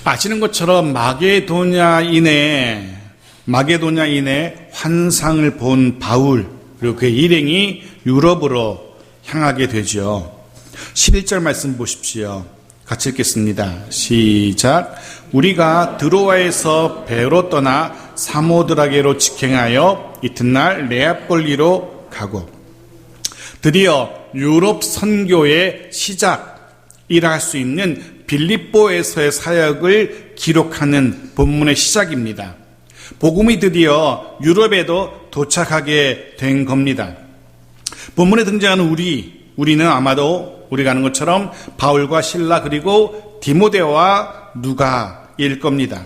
아시는 것처럼 마게도냐인의 환상을 본 바울, 그리고 그의 일행이 유럽으로 향하게 되죠. 11절 말씀 보십시오. 같이 읽겠습니다. 시작. 우리가 드로아에서 배로 떠나 사모드라게로 직행하여 이튿날 네아폴리로 가고, 드디어 유럽 선교의 시작이라 할 수 있는 빌립보에서의 사역을 기록하는 본문의 시작입니다. 복음이 드디어 유럽에도 도착하게 된 겁니다. 본문에 등장하는 우리는 아마도 우리가 아는 것처럼 바울과 실라 그리고 디모데와 누가일 겁니다.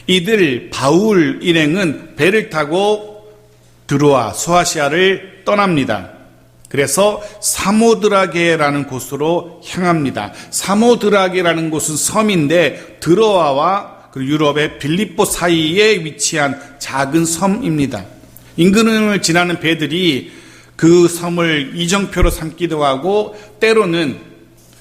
이들 바울 일행은 배를 타고 드로아 소아시아를 떠납니다. 그래서 사모드라게라는 곳으로 향합니다. 사모드라게라는 곳은 섬인데 드로아와 유럽의 빌립보 사이에 위치한 작은 섬입니다. 인근을 지나는 배들이 그 섬을 이정표로 삼기도 하고 때로는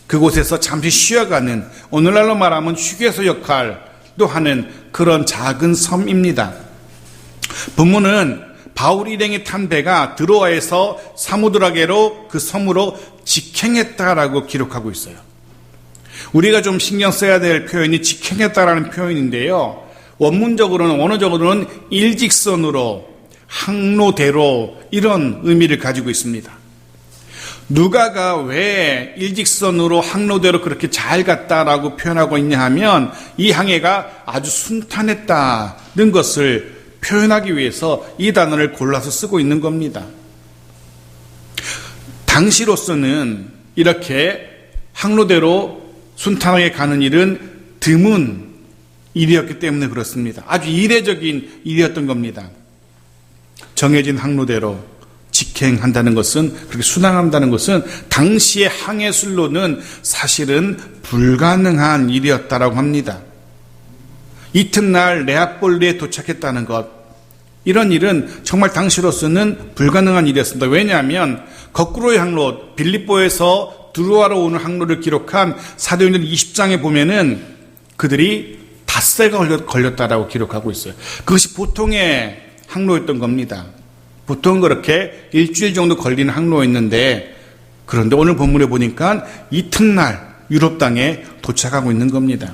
그곳에서 잠시 쉬어가는, 오늘날로 말하면 휴게소 역할도 하는 그런 작은 섬입니다. 본문은 바울 일행이 탄 배가 드로아에서 사모드라게로 그 섬으로 직행했다라고 기록하고 있어요. 우리가 좀 신경 써야 될 표현이 직행했다라는 표현인데요. 원어적으로는 일직선으로, 항로대로 이런 의미를 가지고 있습니다. 누가가 왜 일직선으로 항로대로 그렇게 잘 갔다라고 표현하고 있냐 하면 이 항해가 아주 순탄했다는 것을 표현하기 위해서 이 단어를 골라서 쓰고 있는 겁니다. 당시로서는 이렇게 항로대로 순탄하게 가는 일은 드문 일이었기 때문에 그렇습니다. 아주 이례적인 일이었던 겁니다. 정해진 항로대로 직행한다는 것은, 그렇게 순항한다는 것은 당시의 항해술로는 사실은 불가능한 일이었다라고 합니다. 이튿날 네아폴리에 도착했다는 것, 이런 일은 정말 당시로서는 불가능한 일이었습니다. 왜냐하면 거꾸로의 항로, 빌립보에서 드로아로 오는 항로를 기록한 사도행전 20장에 보면은 그들이 닷새가 걸렸다라고 기록하고 있어요. 그것이 보통의 항로였던 겁니다. 보통 그렇게 일주일 정도 걸리는 항로였는데, 그런데 오늘 본문에 보니까 이튿날 유럽 땅에 도착하고 있는 겁니다.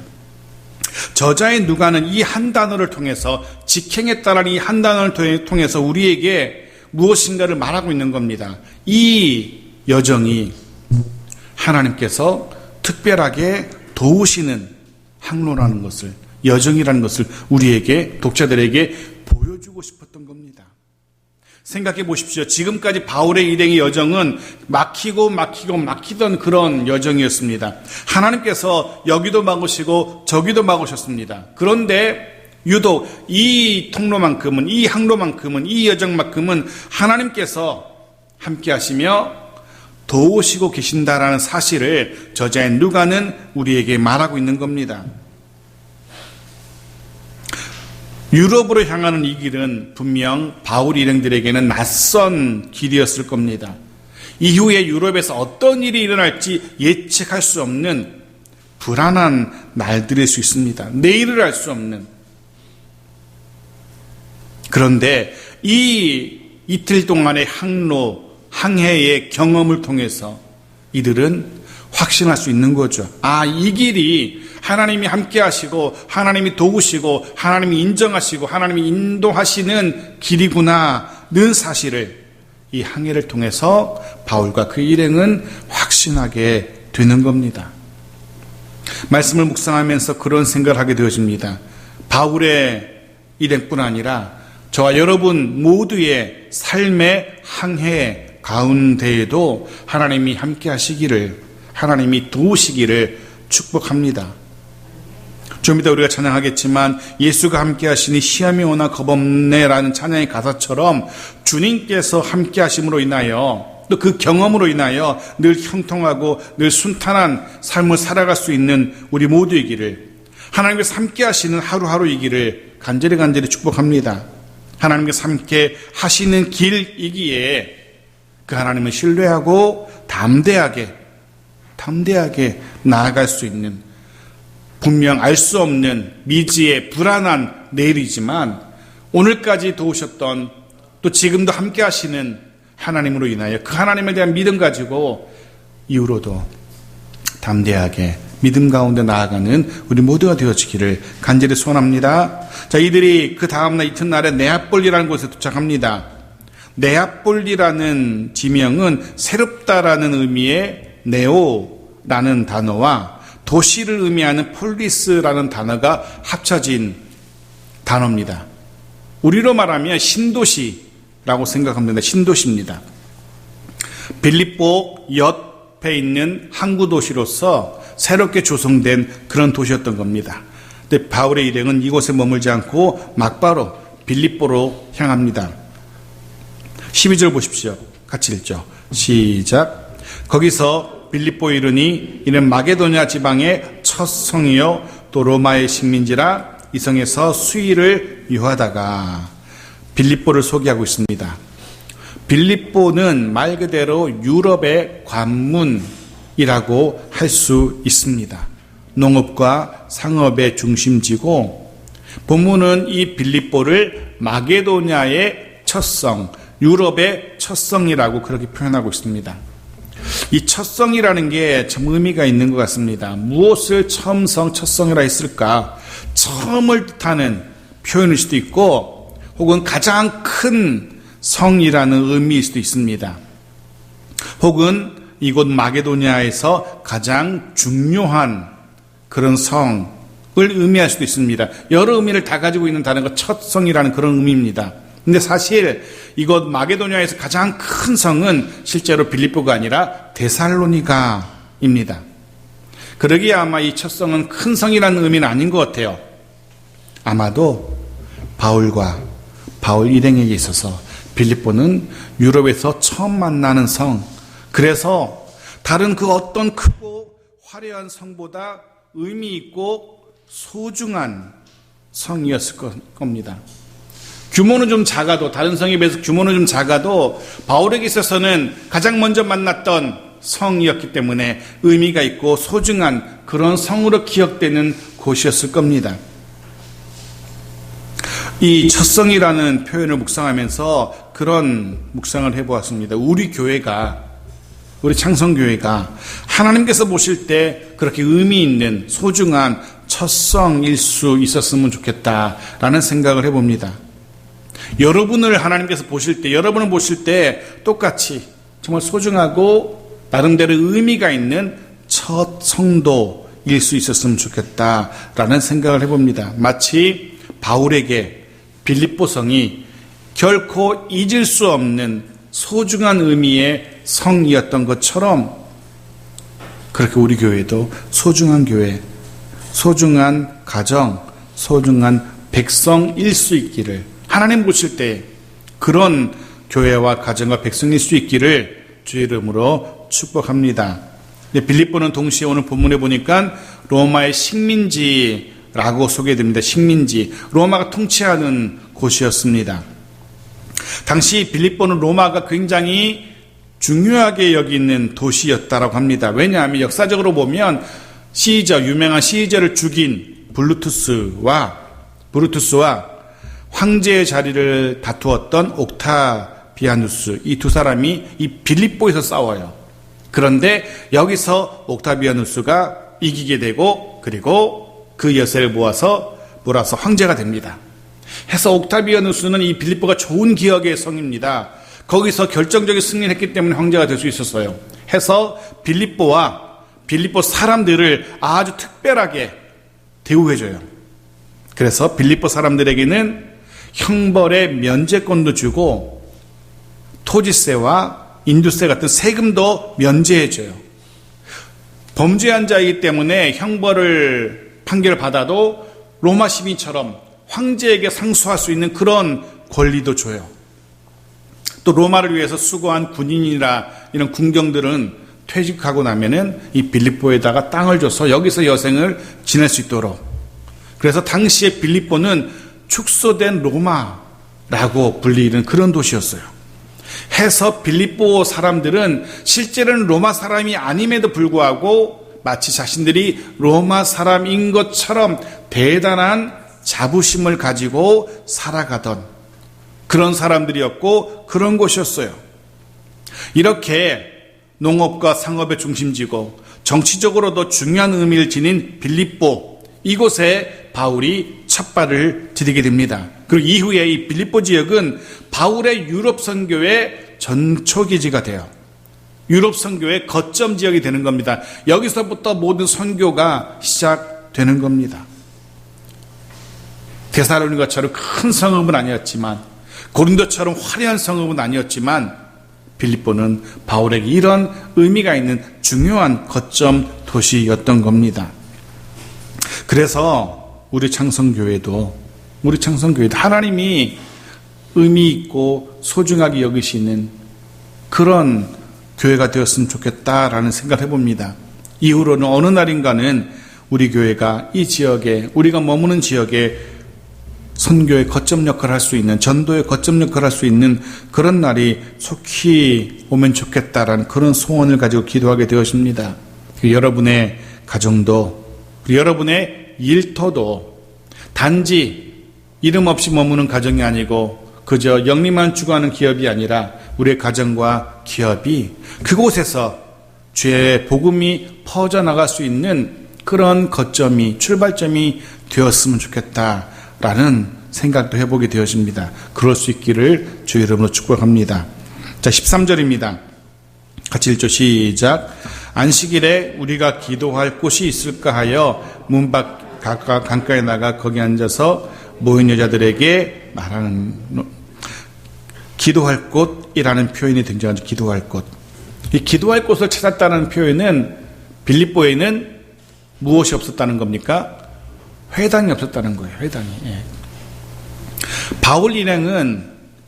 저자의 누가는 이 한 단어를 통해서, 직행했다라는 이 한 단어를 통해서 우리에게 무엇인가를 말하고 있는 겁니다. 이 여정이 하나님께서 특별하게 도우시는 항로라는 것을, 여정이라는 것을 우리에게, 독자들에게 보여주고 싶었던 겁니다. 생각해 보십시오. 지금까지 바울의 일행의 여정은 막히던 그런 여정이었습니다. 하나님께서 여기도 막으시고 저기도 막으셨습니다. 그런데 유독 이 통로만큼은, 이 항로만큼은, 이 여정만큼은 하나님께서 함께 하시며 도우시고 계신다라는 사실을 저자의 누가는 우리에게 말하고 있는 겁니다. 유럽으로 향하는 이 길은 분명 바울 일행들에게는 낯선 길이었을 겁니다. 이후에 유럽에서 어떤 일이 일어날지 예측할 수 없는 불안한 날들일 수 있습니다. 내일을 알 수 없는. 그런데 이 이틀 동안의 항해의 경험을 통해서 이들은 확신할 수 있는 거죠. 이 길이 하나님이 함께 하시고, 하나님이 도우시고, 하나님이 인정하시고, 하나님이 인도하시는 길이구나는 사실을 이 항해를 통해서 바울과 그 일행은 확신하게 되는 겁니다. 말씀을 묵상하면서 그런 생각을 하게 되어집니다. 바울의 일행뿐 아니라 저와 여러분 모두의 삶의 항해 가운데에도 하나님이 함께 하시기를, 하나님이 도우시기를 축복합니다. 좀 이따 우리가 찬양하겠지만 예수가 함께 하시니 시험이 오나 겁없네라는 찬양의 가사처럼 주님께서 함께 하심으로 인하여, 또 그 경험으로 인하여 늘 형통하고 늘 순탄한 삶을 살아갈 수 있는 우리 모두이기를, 하나님께서 함께 하시는 하루하루이기를 간절히 축복합니다. 하나님께서 함께 하시는 길이기에 그 하나님을 신뢰하고 담대하게 나아갈 수 있는 분명 알 수 없는 미지의 불안한 내일이지만 오늘까지 도우셨던 또 지금도 함께 하시는 하나님으로 인하여 그 하나님에 대한 믿음 가지고 이후로도 담대하게 믿음 가운데 나아가는 우리 모두가 되어지기를 간절히 소원합니다. 자, 이들이 그 다음날 이튿날에 네아폴리라는 곳에 도착합니다. 네아폴리라는 지명은 새롭다라는 의미의 네오라는 단어와 도시를 의미하는 폴리스라는 단어가 합쳐진 단어입니다. 우리로 말하면 신도시라고 생각합니다. 신도시입니다. 빌립보 옆에 있는 항구 도시로서 새롭게 조성된 그런 도시였던 겁니다. 근데 바울의 일행은 이곳에 머물지 않고 막바로 빌립보로 향합니다. 12절 보십시오. 같이 읽죠. 시작. 거기서 빌립보에 이르니 이는 마게도냐 지방의 첫 성이요 또 로마의 식민지라 이 성에서 수의를 유하다가 빌립보를 소개하고 있습니다. 빌립보는 말 그대로 유럽의 관문이라고 할 수 있습니다. 농업과 상업의 중심지고 본문은 이 빌립보를 마게도냐의 첫성, 유럽의 첫성이라고 그렇게 표현하고 있습니다. 이 첫성이라는 게 참 의미가 있는 것 같습니다. 무엇을 첫성이라 했을까? 처음을 뜻하는 표현일 수도 있고 혹은 가장 큰 성이라는 의미일 수도 있습니다. 혹은 이곳 마게도냐에서 가장 중요한 그런 성을 의미할 수도 있습니다. 여러 의미를 다 가지고 있는 단어가 첫성이라는 그런 의미입니다. 근데 사실 이곳 마게도냐에서 가장 큰 성은 실제로 빌립보가 아니라 데살로니가입니다. 그러기에 아마 이 첫 성은 큰 성이라는 의미는 아닌 것 같아요. 아마도 바울과 바울 일행에게 있어서 빌립보는 유럽에서 처음 만나는 성, 그래서 다른 그 어떤 크고 화려한 성보다 의미 있고 소중한 성이었을 겁니다. 규모는 좀 작아도, 다른 성에 비해서 규모는 좀 작아도 바울에게 있어서는 가장 먼저 만났던 성이었기 때문에 의미가 있고 소중한 그런 성으로 기억되는 곳이었을 겁니다. 이 첫성이라는 표현을 묵상하면서 그런 묵상을 해보았습니다. 우리 교회가, 우리 창성교회가 하나님께서 보실 때 그렇게 의미 있는 소중한 첫성일 수 있었으면 좋겠다라는 생각을 해봅니다. 여러분을 하나님께서 보실 때, 여러분을 보실 때 똑같이 정말 소중하고 나름대로 의미가 있는 첫 성도일 수 있었으면 좋겠다라는 생각을 해봅니다. 마치 바울에게 빌립보 성이 결코 잊을 수 없는 소중한 의미의 성이었던 것처럼 그렇게 우리 교회도 소중한 교회, 소중한 가정, 소중한 백성일 수 있기를, 하나님 보실 때 그런 교회와 가정과 백성일 수 있기를 주의 이름으로 축복합니다. 빌립보는 동시에 오늘 본문에 보니까 로마의 식민지라고 소개됩니다. 식민지, 로마가 통치하는 곳이었습니다. 당시 빌립보는 로마가 굉장히 중요하게 여기는 도시였다고 합니다. 왜냐하면 역사적으로 보면 시저, 유명한 시저를 죽인 브루투스와 황제의 자리를 다투었던 옥타비아누스, 이 두 사람이 이 빌립보에서 싸워요. 그런데 여기서 옥타비아누스가 이기게 되고 그리고 그 여세를 몰아서 황제가 됩니다. 해서 옥타비아누스는 이 빌립보가 좋은 기억의 성입니다. 거기서 결정적인 승리를 했기 때문에 황제가 될 수 있었어요. 해서 빌립보 사람들을 아주 특별하게 대우해줘요. 그래서 빌립보 사람들에게는 형벌의 면제권도 주고 토지세와 인두세 같은 세금도 면제해줘요. 범죄한 자이기 때문에 형벌을 판결을 받아도 로마 시민처럼 황제에게 상수할 수 있는 그런 권리도 줘요. 또 로마를 위해서 수고한 군인이나 이런 군경들은 퇴직하고 나면은 이 빌립보에다가 땅을 줘서 여기서 여생을 지낼 수 있도록. 그래서 당시에 빌립보는 축소된 로마라고 불리는 그런 도시였어요. 해서 빌립보 사람들은 실제로는 로마 사람이 아님에도 불구하고 마치 자신들이 로마 사람인 것처럼 대단한 자부심을 가지고 살아가던 그런 사람들이었고 그런 곳이었어요. 이렇게 농업과 상업의 중심지고 정치적으로도 중요한 의미를 지닌 빌립보, 이곳에 바울이 첫 발을 디디게 됩니다. 그리고 이후에 이 빌립보 지역은 바울의 유럽 선교의 전초기지가 돼요. 유럽 선교의 거점 지역이 되는 겁니다. 여기서부터 모든 선교가 시작되는 겁니다. 데살로니가처럼 큰 성읍은 아니었지만, 고린도처럼 화려한 성읍은 아니었지만, 빌립보는 바울에게 이런 의미가 있는 중요한 거점 도시였던 겁니다. 그래서 우리 창성교회도 하나님이 의미 있고 소중하게 여기시는 그런 교회가 되었으면 좋겠다라는 생각을 해봅니다. 이후로는 어느 날인가는 우리 교회가 이 지역에, 우리가 머무는 지역에 선교의 거점 역할을 할 수 있는, 전도의 거점 역할을 할 수 있는 그런 날이 속히 오면 좋겠다라는 그런 소원을 가지고 기도하게 되었습니다. 여러분의 가정도, 여러분의 일터도 단지 이름 없이 머무는 가정이 아니고 그저 영리만 추구하는 기업이 아니라 우리의 가정과 기업이 그곳에서 죄의 복음이 퍼져나갈 수 있는 그런 거점이, 출발점이 되었으면 좋겠다라는 생각도 해보게 되어집니다. 그럴 수 있기를 주의 이름으로 축복합니다. 자, 13절입니다. 같이 읽죠. 시작. 안식일에 우리가 기도할 곳이 있을까 하여 문밖 강가에 나가 거기 앉아서 모인 여자들에게 말하는, 기도할 곳이라는 표현이 등장하죠. 기도할 곳. 이 기도할 곳을 찾았다는 표현은 빌립보에는 무엇이 없었다는 겁니까? 회당이 없었다는 거예요. 회당이. 예.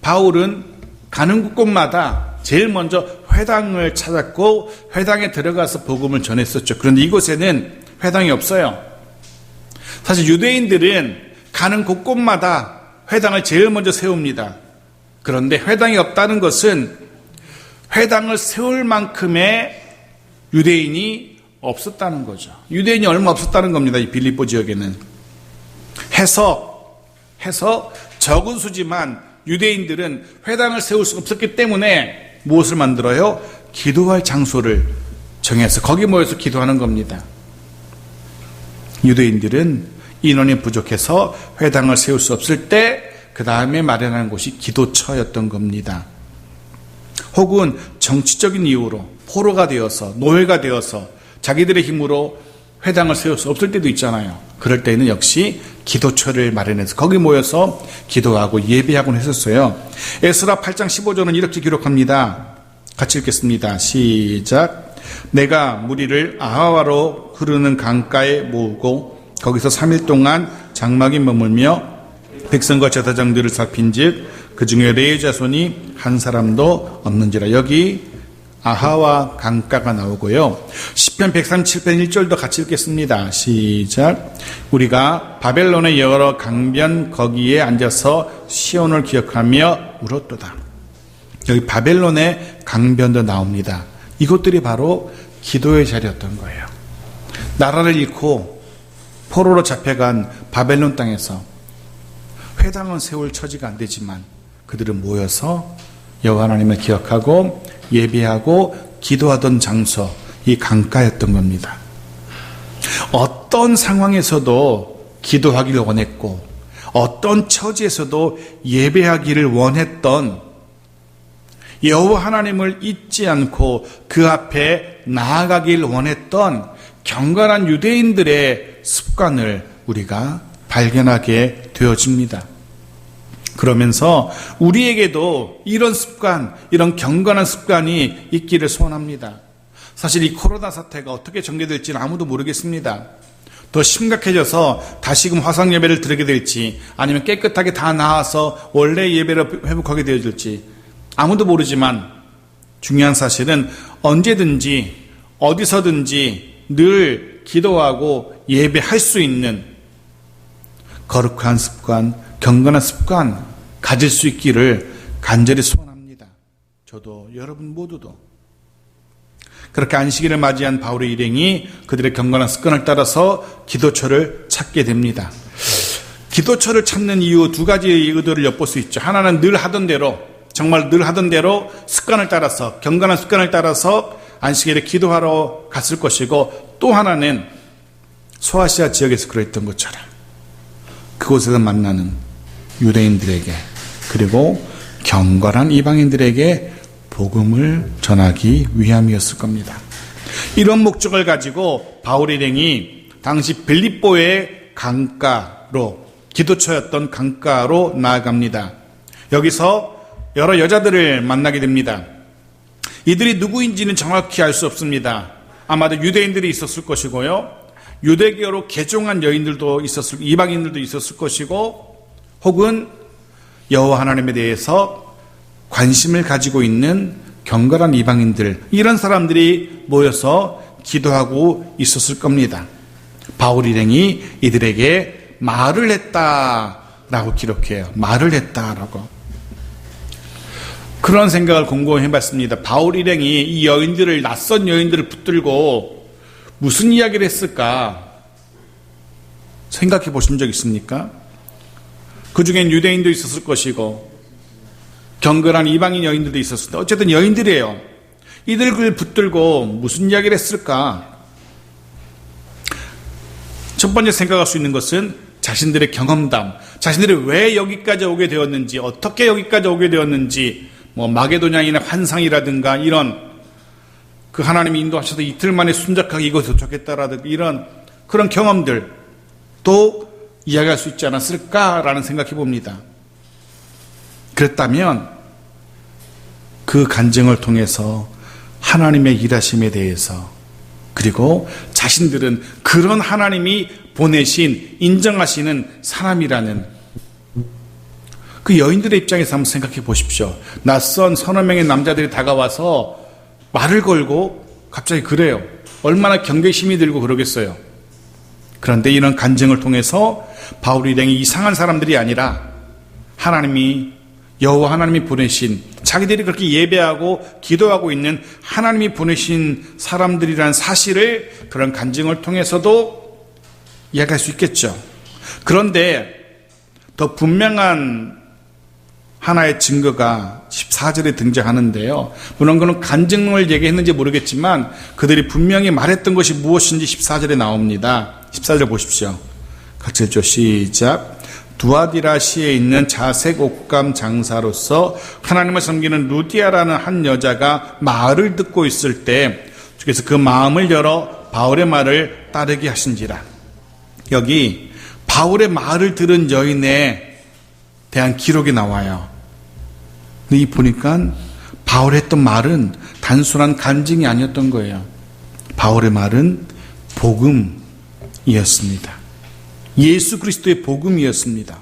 바울은 가는 곳마다 제일 먼저 회당을 찾았고 회당에 들어가서 복음을 전했었죠. 그런데 이곳에는 회당이 없어요. 사실 유대인들은 가는 곳곳마다 회당을 제일 먼저 세웁니다. 그런데 회당이 없다는 것은 회당을 세울 만큼의 유대인이 없었다는 거죠. 유대인이 얼마 없었다는 겁니다. 이 빌립보 지역에는. 해서 적은 수지만 유대인들은 회당을 세울 수 없었기 때문에 무엇을 만들어요? 기도할 장소를 정해서 거기 모여서 기도하는 겁니다. 유대인들은 인원이 부족해서 회당을 세울 수 없을 때 그 다음에 마련하는 곳이 기도처였던 겁니다. 혹은 정치적인 이유로 포로가 되어서, 노예가 되어서 자기들의 힘으로 회당을 세울 수 없을 때도 있잖아요. 그럴 때는 역시 기도처를 마련해서 거기 모여서 기도하고 예배하곤 했었어요. 에스라 8장 15절은 이렇게 기록합니다. 같이 읽겠습니다. 시작. 내가 무리를 아하와로 흐르는 강가에 모으고 거기서 3일 동안 장막이 머물며 백성과 제사장들을 살핀즉 그 중에 레위 자손이 한 사람도 없는지라. 여기 아하와 강가가 나오고요. 시편 137편 1절도 같이 읽겠습니다. 시작. 우리가 바벨론의 여러 강변 거기에 앉아서 시온을 기억하며 울었도다. 여기 바벨론의 강변도 나옵니다. 이것들이 바로 기도의 자리였던 거예요. 나라를 잃고 포로로 잡혀간 바벨론 땅에서 회당은 세울 처지가 안 되지만 그들은 모여서 여호와 하나님을 기억하고 예배하고 기도하던 장소, 이 강가였던 겁니다. 어떤 상황에서도 기도하기를 원했고 어떤 처지에서도 예배하기를 원했던, 여호와 하나님을 잊지 않고 그 앞에 나아가길 원했던 경건한 유대인들의 습관을 우리가 발견하게 되어집니다. 그러면서 우리에게도 이런 습관, 이런 경건한 습관이 있기를 소원합니다. 사실 이 코로나 사태가 어떻게 전개될지는 아무도 모르겠습니다. 더 심각해져서 다시금 화상 예배를 드리게 될지 아니면 깨끗하게 다 나아서 원래 예배를 회복하게 되어질지 아무도 모르지만 중요한 사실은 언제든지 어디서든지 늘 기도하고 예배할 수 있는 거룩한 습관, 경건한 습관 가질 수 있기를 간절히 소원합니다. 저도 여러분 모두도. 그렇게 안식일을 맞이한 바울의 일행이 그들의 경건한 습관을 따라서 기도처를 찾게 됩니다. 기도처를 찾는 이유 두 가지의 의도를 엿볼 수 있죠. 하나는 늘 하던 대로, 정말 늘 하던 대로 습관을 따라서, 경건한 습관을 따라서 안식일에 기도하러 갔을 것이고, 또 하나는 소아시아 지역에서 그랬던 것처럼 그곳에서 만나는 유대인들에게, 그리고 경건한 이방인들에게 복음을 전하기 위함이었을 겁니다. 이런 목적을 가지고 바울 일행이 당시 빌립보의 강가로, 기도처였던 강가로 나아갑니다. 여기서 여러 여자들을 만나게 됩니다. 이들이 누구인지는 정확히 알 수 없습니다. 아마도 유대인들이 있었을 것이고요, 유대교로 개종한 여인들도 있었을, 이방인들도 있었을 것이고, 혹은 여호와 하나님에 대해서 관심을 가지고 있는 경건한 이방인들, 이런 사람들이 모여서 기도하고 있었을 겁니다. 바울 일행이 이들에게 말을 했다라고 기록해요. 말을 했다라고. 그런 생각을 곰곰이 해봤습니다. 바울 일행이 이 여인들을, 낯선 여인들을 붙들고 무슨 이야기를 했을까 생각해 보신 적 있습니까? 그 중엔 유대인도 있었을 것이고 경건한 이방인 여인들도 있었을 텐데, 어쨌든 여인들이에요. 이들을 붙들고 무슨 이야기를 했을까? 첫 번째 생각할 수 있는 것은 자신들의 경험담, 자신들이 왜 여기까지 오게 되었는지, 어떻게 여기까지 오게 되었는지, 마게도냐인의 환상이라든가 이런, 그 하나님이 인도하셔서 이틀 만에 순적하게 이곳에 도착했다라든가 이런 그런 경험들 또 이야기할 수 있지 않았을까라는 생각해 봅니다. 그랬다면 그 간증을 통해서 하나님의 일하심에 대해서, 그리고 자신들은 그런 하나님이 보내신, 인정하시는 사람이라는, 그 여인들의 입장에서 한번 생각해 보십시오. 낯선 서너 명의 남자들이 다가와서 말을 걸고 갑자기 그래요. 얼마나 경계심이 들고 그러겠어요. 그런데 이런 간증을 통해서 바울 일행이 이상한 사람들이 아니라 하나님이, 여호와 하나님이 보내신, 자기들이 그렇게 예배하고 기도하고 있는 하나님이 보내신 사람들이라는 사실을 그런 간증을 통해서도 이야기할 수 있겠죠. 그런데 더 분명한 하나의 증거가 14절에 등장하는데요. 물론 그는 간증을 얘기했는지 모르겠지만 그들이 분명히 말했던 것이 무엇인지 14절에 나옵니다. 14절 보십시오. 같이 읽죠. 시작. 두아디라시에 있는 자색 옷감 장사로서 하나님을 섬기는 루디아라는 한 여자가 말을 듣고 있을 때 주께서 그 마음을 열어 바울의 말을 따르게 하신지라. 여기 바울의 말을 들은 여인에 대한 기록이 나와요. 근데 이 보니까 바울이 했던 말은 단순한 간증이 아니었던 거예요. 바울의 말은 복음이었습니다. 예수 그리스도의 복음이었습니다.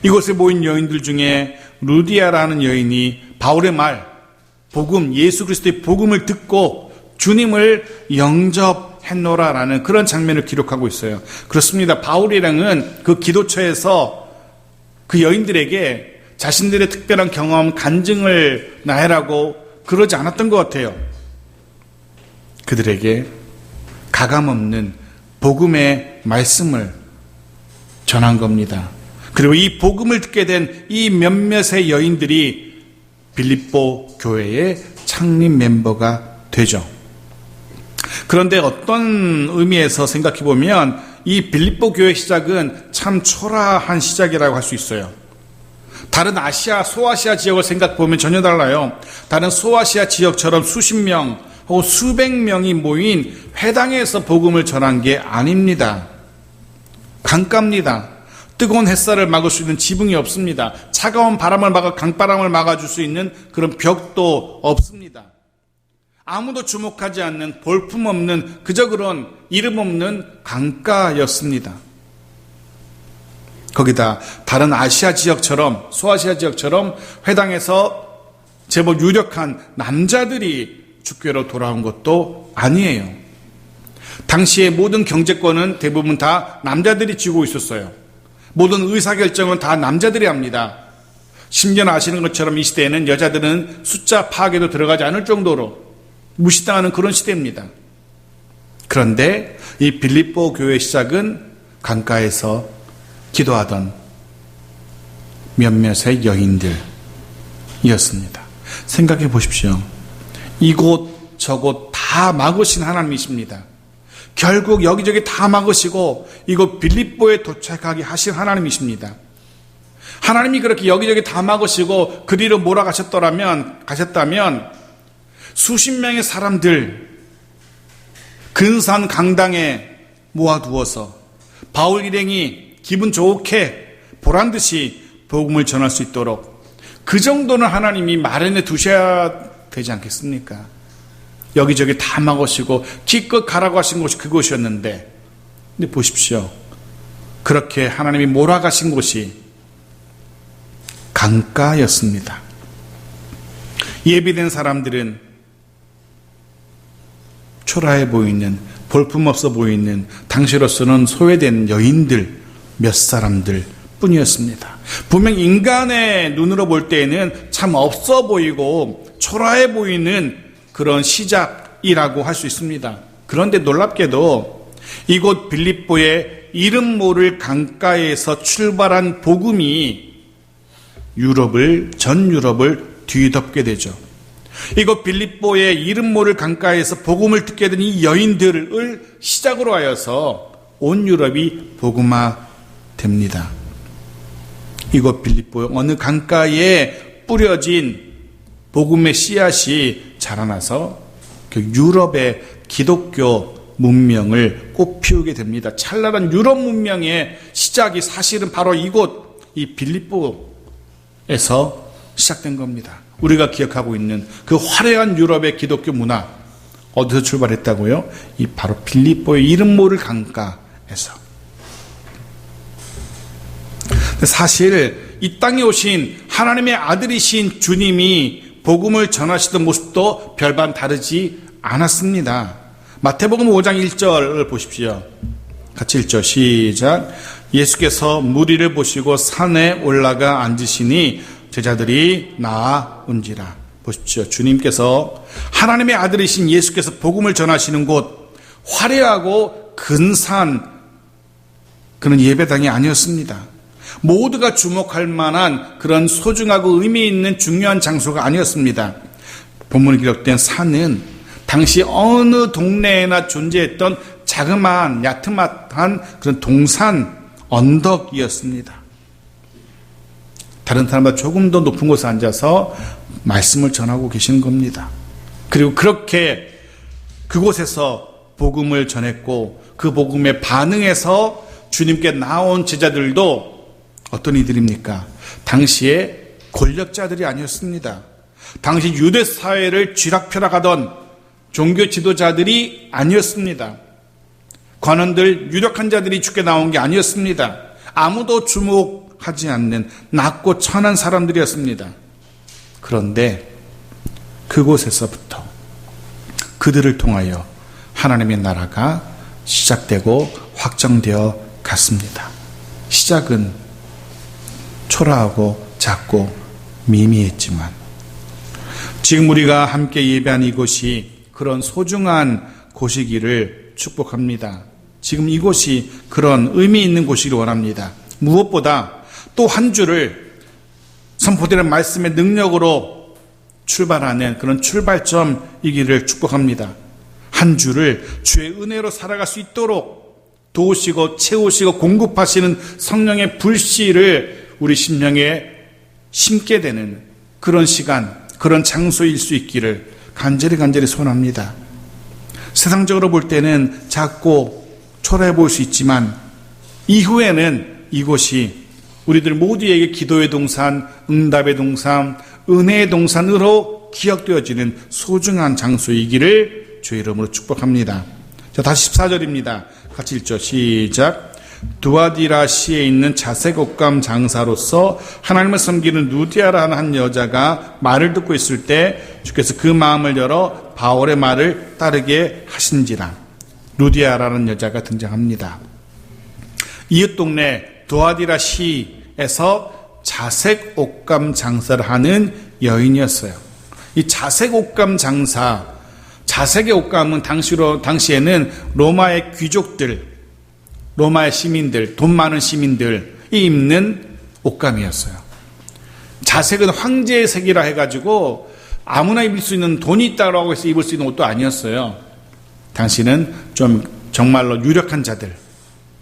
이곳에 모인 여인들 중에 루디아라는 여인이 바울의 말, 복음, 예수 그리스도의 복음을 듣고 주님을 영접했노라라는 그런 장면을 기록하고 있어요. 그렇습니다. 바울이랑은 그 기도처에서 그 여인들에게 자신들의 특별한 경험, 간증을 나열하고 그러지 않았던 것 같아요. 그들에게 가감없는 복음의 말씀을 전한 겁니다. 그리고 이 복음을 듣게 된 이 몇몇의 여인들이 빌립보 교회의 창립 멤버가 되죠. 그런데 어떤 의미에서 생각해 보면 이 빌립보 교회 시작은 참 초라한 시작이라고 할 수 있어요. 다른 아시아, 소아시아 지역을 생각해 보면 전혀 달라요. 다른 소아시아 지역처럼 수십 명 혹은 수백 명이 모인 회당에서 복음을 전한 게 아닙니다. 강가입니다. 뜨거운 햇살을 막을 수 있는 지붕이 없습니다. 차가운 바람을 막아 강바람을 막아줄 수 있는 그런 벽도 없습니다. 아무도 주목하지 않는, 볼품없는, 그저 그런 이름 없는 강가였습니다. 거기다 다른 아시아 지역처럼, 소아시아 지역처럼 회당에서 제법 유력한 남자들이 주교로 돌아온 것도 아니에요. 당시의 모든 경제권은 대부분 다 남자들이 쥐고 있었어요. 모든 의사결정은 다 남자들이 합니다. 심지어 아시는 것처럼 이 시대에는 여자들은 숫자 파악에도 들어가지 않을 정도로 무시당하는 그런 시대입니다. 그런데 이 빌립보 교회 시작은 강가에서 기도하던 몇몇의 여인들이었습니다. 생각해 보십시오. 이곳 저곳 다 막으신 하나님이십니다. 결국 여기저기 다 막으시고 이곳 빌립보에 도착하게 하신 하나님이십니다. 하나님이 그렇게 여기저기 다 막으시고 그리로 몰아가셨다면 수십 명의 사람들 근산 강당에 모아두어서 바울 일행이 기분 좋게 보란듯이 복음을 전할 수 있도록 그 정도는 하나님이 마련해 두셔야 되지 않겠습니까? 여기저기 다 막으시고 기껏 가라고 하신 곳이 그곳이었는데, 근데 보십시오. 그렇게 하나님이 몰아가신 곳이 강가였습니다. 예비된 사람들은 초라해 보이는, 볼품없어 보이는, 당시로서는 소외된 여인들 몇 사람들 뿐이었습니다. 분명 인간의 눈으로 볼 때에는 참 없어 보이고 초라해 보이는 그런 시작이라고 할 수 있습니다. 그런데 놀랍게도 이곳 빌립보의 이름 모를 강가에서 출발한 복음이 전 유럽을 뒤덮게 되죠. 이곳 빌립보의 이름 모를 강가에서 복음을 듣게 된 이 여인들을 시작으로 하여서 온 유럽이 복음화됩니다. 이곳 빌립보 어느 강가에 뿌려진 복음의 씨앗이 자라나서 그 유럽의 기독교 문명을 꽃피우게 됩니다. 찬란한 유럽 문명의 시작이 사실은 바로 이곳 이 빌립보에서 시작된 겁니다. 우리가 기억하고 있는 그 화려한 유럽의 기독교 문화 어디서 출발했다고요? 이 바로 빌립보의 이름 모를 강가에서. 사실 이 땅에 오신 하나님의 아들이신 주님이 복음을 전하시던 모습도 별반 다르지 않았습니다. 마태복음 5장 1절을 보십시오. 같이 1절 시작. 예수께서 무리를 보시고 산에 올라가 앉으시니 제자들이 나아온지라. 보십시오. 주님께서 하나님의 아들이신 예수께서 복음을 전하시는 곳 화려하고 근사한 그런 예배당이 아니었습니다. 모두가 주목할 만한 그런 소중하고 의미 있는 중요한 장소가 아니었습니다. 본문에 기록된 산은 당시 어느 동네에나 존재했던 자그마한 야트막한 그런 동산 언덕이었습니다. 다른 사람보다 조금 더 높은 곳에 앉아서 말씀을 전하고 계시는 겁니다. 그리고 그렇게 그곳에서 복음을 전했고 그 복음에 반응해서 주님께 나온 제자들도 어떤 이들입니까? 당시에 권력자들이 아니었습니다. 당시 유대 사회를 쥐락펴락하던 종교 지도자들이 아니었습니다. 관원들, 유력한 자들이 주께 나온 게 아니었습니다. 아무도 주목하지 않는 낮고 천한 사람들이었습니다. 그런데 그곳에서부터 그들을 통하여 하나님의 나라가 시작되고 확정되어 갔습니다. 시작은 초라하고 작고 미미했지만 지금 우리가 함께 예배한 이곳이 그런 소중한 곳이기를 축복합니다. 지금 이곳이 그런 의미 있는 곳이기를 원합니다. 무엇보다 또 한 주를 선포되는 말씀의 능력으로 출발하는 그런 출발점이기를 축복합니다. 한 주를 주의 은혜로 살아갈 수 있도록 도우시고 채우시고 공급하시는 성령의 불씨를 우리 심령에 심게 되는 그런 시간, 그런 장소일 수 있기를 간절히 소원합니다. 세상적으로 볼 때는 작고 초라해 보일 수 있지만 이후에는 이곳이 우리들 모두에게 기도의 동산, 응답의 동산, 은혜의 동산으로 기억되어지는 소중한 장소이기를 주의 이름으로 축복합니다. 자, 다시 14절입니다. 같이 읽죠. 시작. 두아디라시에 있는 자색 옷감 장사로서 하나님을 섬기는 루디아라는 한 여자가 말을 듣고 있을 때 주께서 그 마음을 열어 바울의 말을 따르게 하신지라. 루디아라는 여자가 등장합니다. 이웃 동네 두아디라시에서 자색 옷감 장사를 하는 여인이었어요. 이 자색 옷감 장사, 자색의 옷감은 당시에는 로마의 귀족들, 로마의 시민들, 돈 많은 시민들이 입는 옷감이었어요. 자색은 황제의 색이라 해가지고 아무나 입을 수 있는, 돈이 있다고 해서 입을 수 있는 옷도 아니었어요. 당시는 좀 정말로 유력한 자들,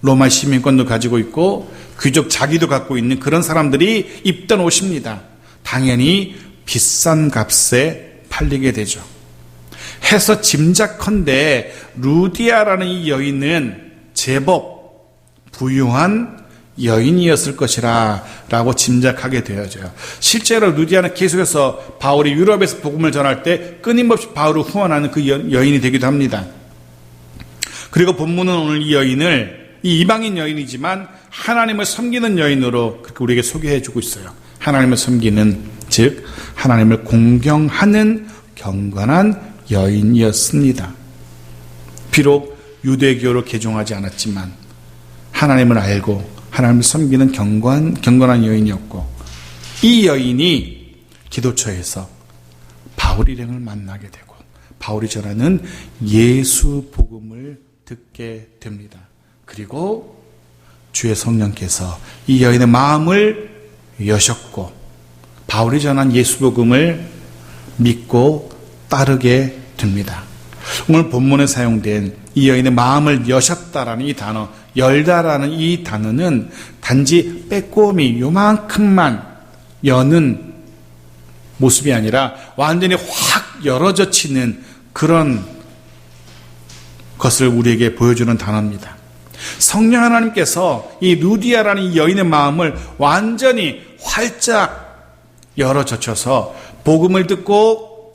로마 시민권도 가지고 있고 귀족 자기도 갖고 있는 그런 사람들이 입던 옷입니다. 당연히 비싼 값에 팔리게 되죠. 해서 짐작컨대 루디아라는 이 여인은 제법 부유한 여인이었을 것이라 라고 짐작하게 되어져요. 실제로 루디아는 계속해서 바울이 유럽에서 복음을 전할 때 끊임없이 바울을 후원하는 그 여인이 되기도 합니다. 그리고 본문은 오늘 이 여인을, 이 이방인 여인이지만 하나님을 섬기는 여인으로 그렇게 우리에게 소개해주고 있어요. 하나님을 섬기는, 즉 하나님을 공경하는 경건한 여인이었습니다. 비록 유대교로 개종하지 않았지만 하나님을 알고 하나님을 섬기는 경건한 여인이었고, 이 여인이 기도처에서 바울 일행을 만나게 되고 바울이 전하는 예수 복음을 듣게 됩니다. 그리고 주의 성령께서 이 여인의 마음을 여셨고 바울이 전한 예수 복음을 믿고 따르게 됩니다. 오늘 본문에 사용된 이 여인의 마음을 여셨다라는 이 단어, 열다라는 이 단어는 단지 빼꼼히 요만큼만 여는 모습이 아니라 완전히 확 열어젖히는 그런 것을 우리에게 보여주는 단어입니다. 성령 하나님께서 이 루디아라는 이 여인의 마음을 완전히 활짝 열어젖혀서 복음을 듣고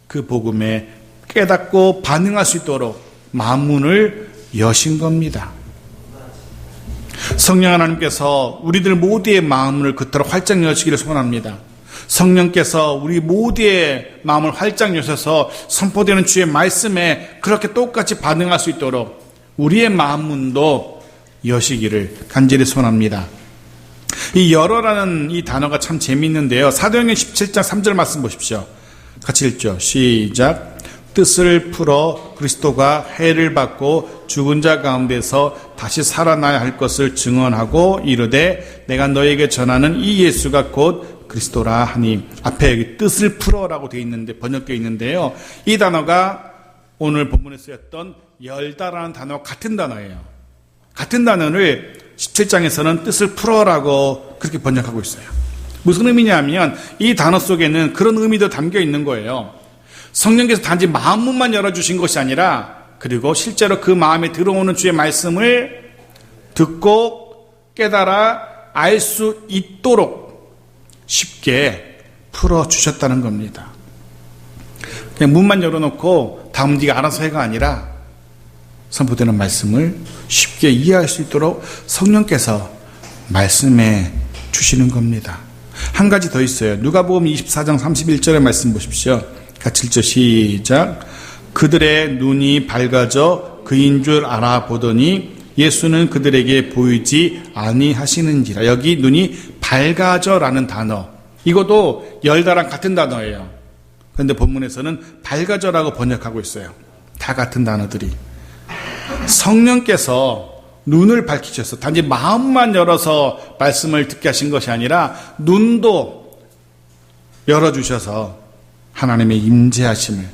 그 복음에 깨닫고 반응할 수 있도록 마음문을 여신 겁니다. 성령 하나님께서 우리들 모두의 마음을 그토록 활짝 여시기를 소원합니다. 성령께서 우리 모두의 마음을 활짝 여셔서 선포되는 주의 말씀에 그렇게 똑같이 반응할 수 있도록 우리의 마음문도 여시기를 간절히 소원합니다. 이 열어라는 이 단어가 참 재미있는데요. 사도행전 17장 3절 말씀 보십시오. 같이 읽죠. 시작. 뜻을 풀어 그리스도가 해를 받고 죽은 자 가운데서 다시 살아나야 할 것을 증언하고 이르되 내가 너에게 전하는 이 예수가 곧 그리스도라 하니, 앞에 여기 뜻을 풀어라고 되어 있는데, 번역되어 있는데요. 이 단어가 오늘 본문에 쓰였던 열다라는 단어와 같은 단어예요. 같은 단어를 17장에서는 뜻을 풀어라고 그렇게 번역하고 있어요. 무슨 의미냐면 이 단어 속에는 그런 의미도 담겨 있는 거예요. 성령께서 단지 마음문만 열어주신 것이 아니라, 그리고 실제로 그 마음에 들어오는 주의 말씀을 듣고 깨달아 알 수 있도록 쉽게 풀어주셨다는 겁니다. 그냥 문만 열어놓고 다음 네가 알아서 해가 아니라 선포되는 말씀을 쉽게 이해할 수 있도록 성령께서 말씀해 주시는 겁니다. 한 가지 더 있어요. 누가복음 24장 31절의 말씀 보십시오. 같이 읽죠. 시작. 그들의 눈이 밝아져 그인 줄 알아보더니 예수는 그들에게 보이지 아니하시는지라. 여기 눈이 밝아져라는 단어, 이것도 열다랑 같은 단어예요. 그런데 본문에서는 밝아져라고 번역하고 있어요. 다 같은 단어들이. 성령께서 눈을 밝히셔서 단지 마음만 열어서 말씀을 듣게 하신 것이 아니라 눈도 열어주셔서 하나님의 임재하심을,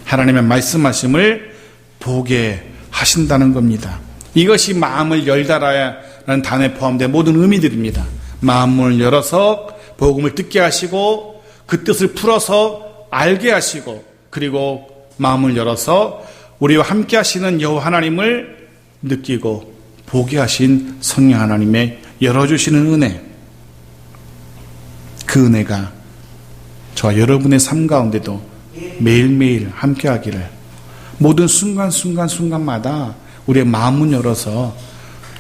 하나님의 말씀하심을 보게 하신다는 겁니다. 이것이 마음을 열다라는 단어에 포함된 모든 의미들입니다. 마음을 열어서 복음을 듣게 하시고 그 뜻을 풀어서 알게 하시고, 그리고 마음을 열어서 우리와 함께 하시는 여호와 하나님을 느끼고 보게 하신 성령 하나님의 열어주시는 은혜, 그 은혜가 저와 여러분의 삶 가운데도 매일매일 함께 하기를, 모든 순간마다 우리의 마음을 열어서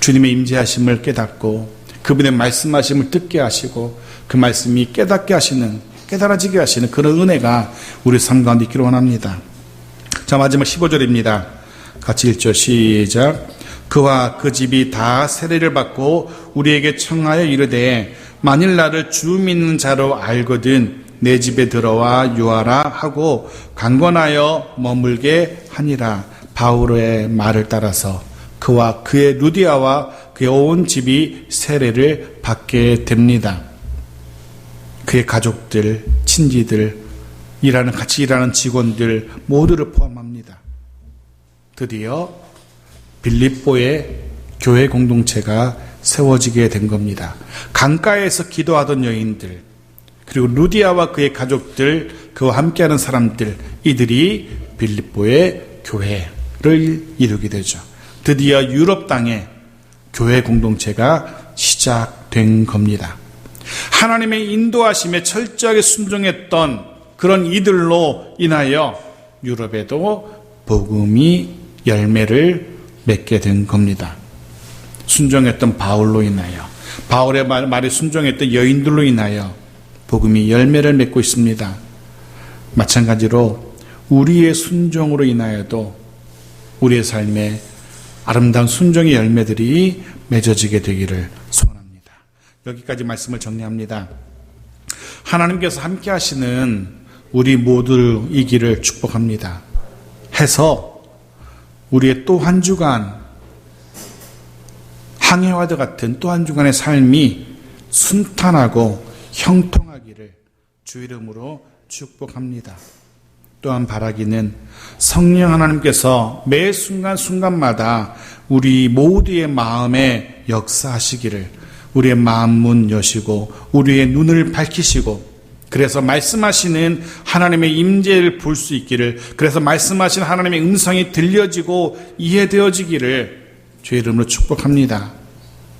주님의 임재하심을 깨닫고 그분의 말씀하심을 듣게 하시고 그 말씀이 깨달아지게 하시는 그런 은혜가 우리 삶 가운데 있기를 원합니다. 자, 마지막 15절입니다. 같이 읽죠. 시작. 그와 그 집이 다 세례를 받고 우리에게 청하여 이르되 만일 나를 주 믿는 자로 알거든 내 집에 들어와 유하라 하고 강권하여 머물게 하니라. 바울의 말을 따라서 그와 그의 루디아와 그의 온 집이 세례를 받게 됩니다. 그의 가족들, 친지들, 같이 일하는 직원들 모두를 포함합니다. 드디어 빌립보의 교회 공동체가 세워지게 된 겁니다. 강가에서 기도하던 여인들, 그리고 루디아와 그의 가족들, 그와 함께하는 사람들, 이들이 빌립보의 교회를 이루게 되죠. 드디어 유럽 땅에 교회 공동체가 시작된 겁니다. 하나님의 인도하심에 철저하게 순종했던 그런 이들로 인하여 유럽에도 복음이 열매를 맺게 된 겁니다. 순종했던 바울로 인하여, 바울의 말에 순종했던 여인들로 인하여 복음이 열매를 맺고 있습니다. 마찬가지로 우리의 순종으로 인하여도 우리의 삶에 아름다운 순종의 열매들이 맺어지게 되기를 소원합니다. 여기까지 말씀을 정리합니다. 하나님께서 함께 하시는 우리 모두이기를 축복합니다. 해서 우리의 또 한 주간, 항해와도 같은 또 한 주간의 삶이 순탄하고 형통하기를 주 이름으로 축복합니다. 또한 바라기는 성령 하나님께서 매 순간순간마다 우리 모두의 마음에 역사하시기를, 우리의 마음 문 여시고 우리의 눈을 밝히시고, 그래서 말씀하시는 하나님의 임재를 볼 수 있기를, 그래서 말씀하신 하나님의 음성이 들려지고 이해되어지기를 주 이름으로 축복합니다.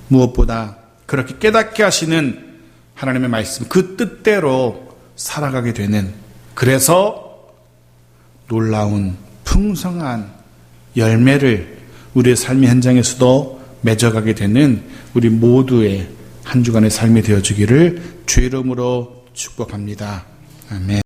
무엇보다 그렇게 깨닫게 하시는 하나님의 말씀, 그 뜻대로 살아가게 되는, 그래서 놀라운 풍성한 열매를 우리의 삶의 현장에서도 맺어가게 되는 우리 모두의 한 주간의 삶이 되어주기를 주 이름으로 축복합니다. 아멘.